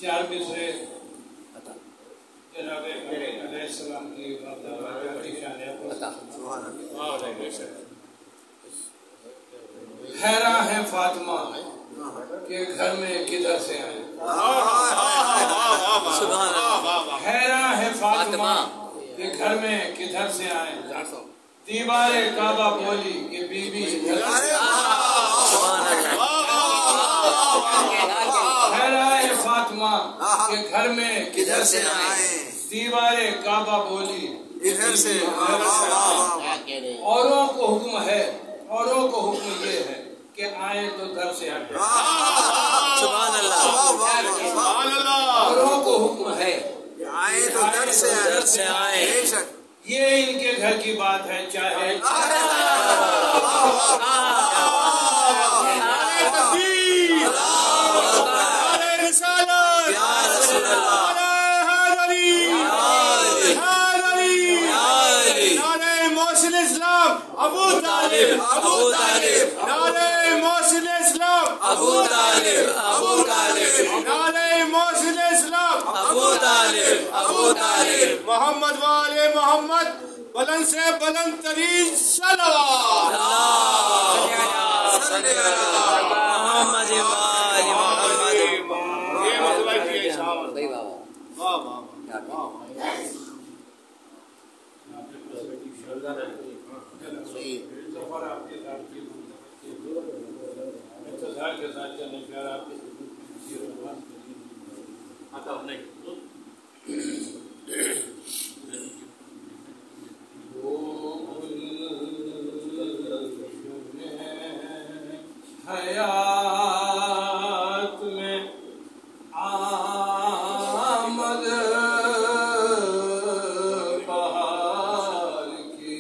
4 مصرے جناب علیہ السلام کی حیران ہے فاطمہ کہ گھر میں کدھر سے آئے. حیران ہے فاطمہ کہ گھر میں کدھر سے آئے. دیوار کعبہ بولی کہ بی بی حیران ہے فاطمہ کہ گھر میں کدھر سے آئے. دیوار کعبہ بولی ادھر سے. اوروں کو حکم ہے، اوروں کو حکم یہ ہے کہ آئیں تو در سے ہٹے. سبحان اللہ. اوروں کو حکم ہے آئیں تو در سے آئیں. یہ ان کے گھر کی بات ہے. چاہے ابو طالب ابو طالب نعرہ محسن اسلام ابو طالب ابو طالب نعرہ محسن اسلام ابو طالب ابو طالب محمد والے محمد بلند سے بلند ترین صلوات محمد والے محمد. یہ مطلب ہے واہ واہ انتظار کے ساتھ چلنے پیار آپ کے حیات میں آمد بہار کی.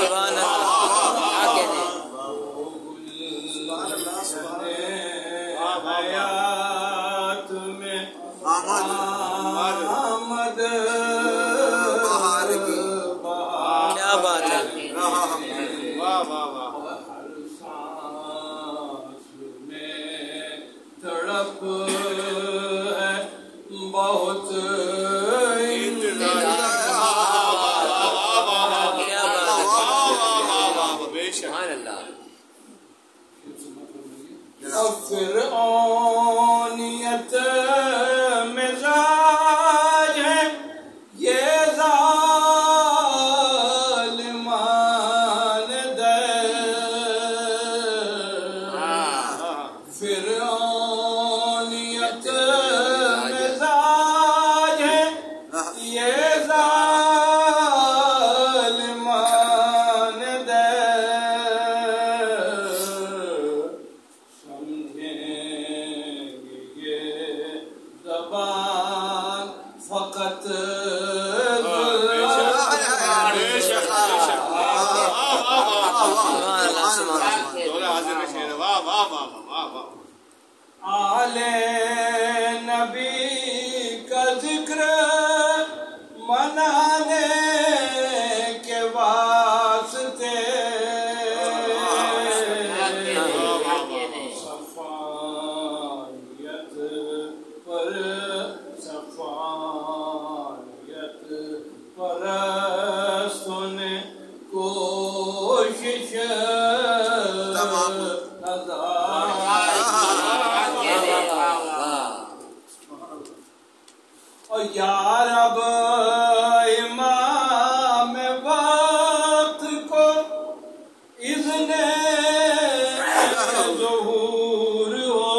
سبحان حیات میں آمد بہار کی. کیا بات ہے. واہ واہ واہ. ہر سانس میں تڑپ ہے بہت فرعونیت مزاج ہے یہ ظالمان فرعونیت مزاج ہے یہ ظالمان فقط آل نبی کا ذکر منانے کے واسطے صفانیت پرستوں نے کوشش یا رب امام وقت کو اذن ظہور ہو.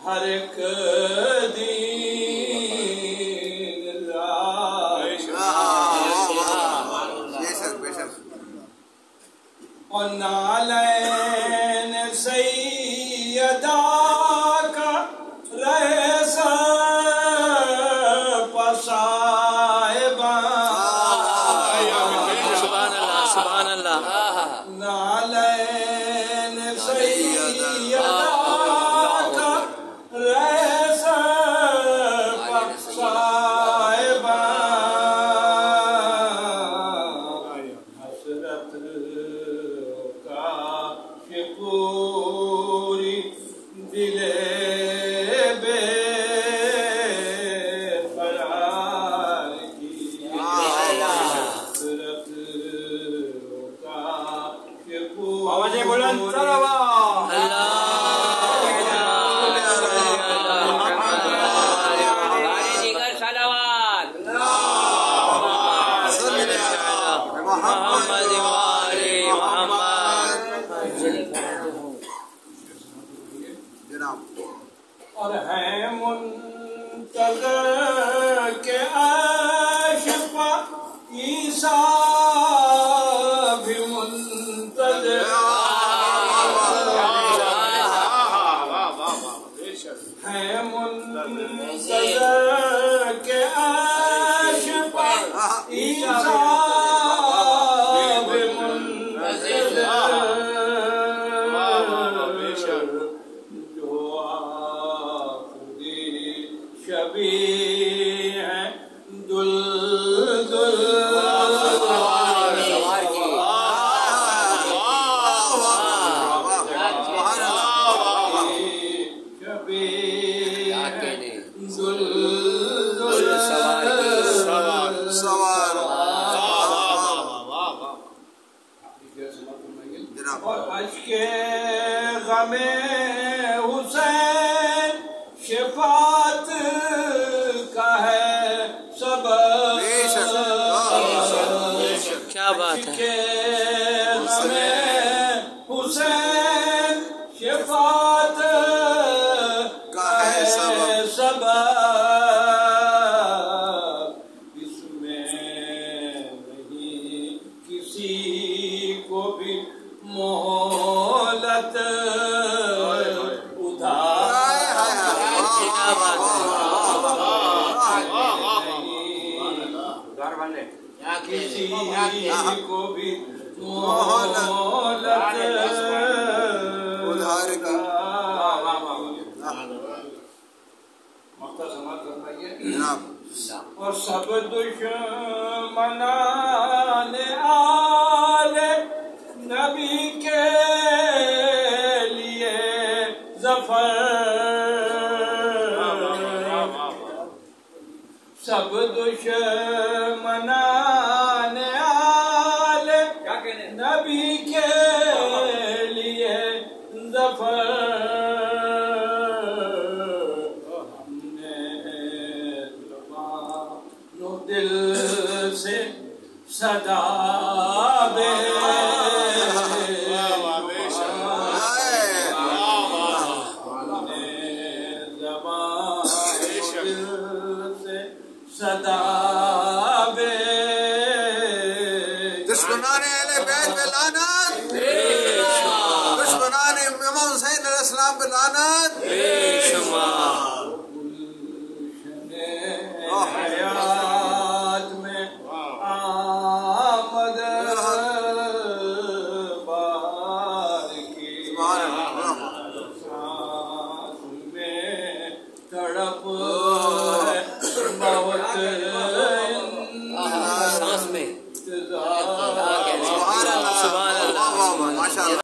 ہر ایک دین اور نالین سیدہ کا رہ سیدہ کا ریس صاحبہ حسرت کا پوری دل بے قرار کی حسرت کا آوازیں بلند صلوات اور ہیں منتظر کے عاشق عیسیٰ بھی منتظر ہیں منتظر کے عاشق عیسیٰ بھی منتظر شبیہ ہیں دلدل اور اشک غم حسین شفاعت کا ہے سبب کیا بات ہے غم حسین شفاعت کا ہے سبب اس میں نہیں کسی کو بھی مہلت کسی کو بھی مہلت ادھار کا مقطع سماعت فرمائیے اور سب دشمنان آل نبی کے لیے ظفر سب دشمنان آل نبی کے لیے ظفر ہم نے زبان و دل سے صدا بے صدا بے دشمنان اہل بیت پہ لعنت دشمنان امام حسین علیہ السلام پہ لعنت حیات میں آمد بار کی سانس میں تڑپ بہت سانس میں سبحان اللہ ماشاء اللہ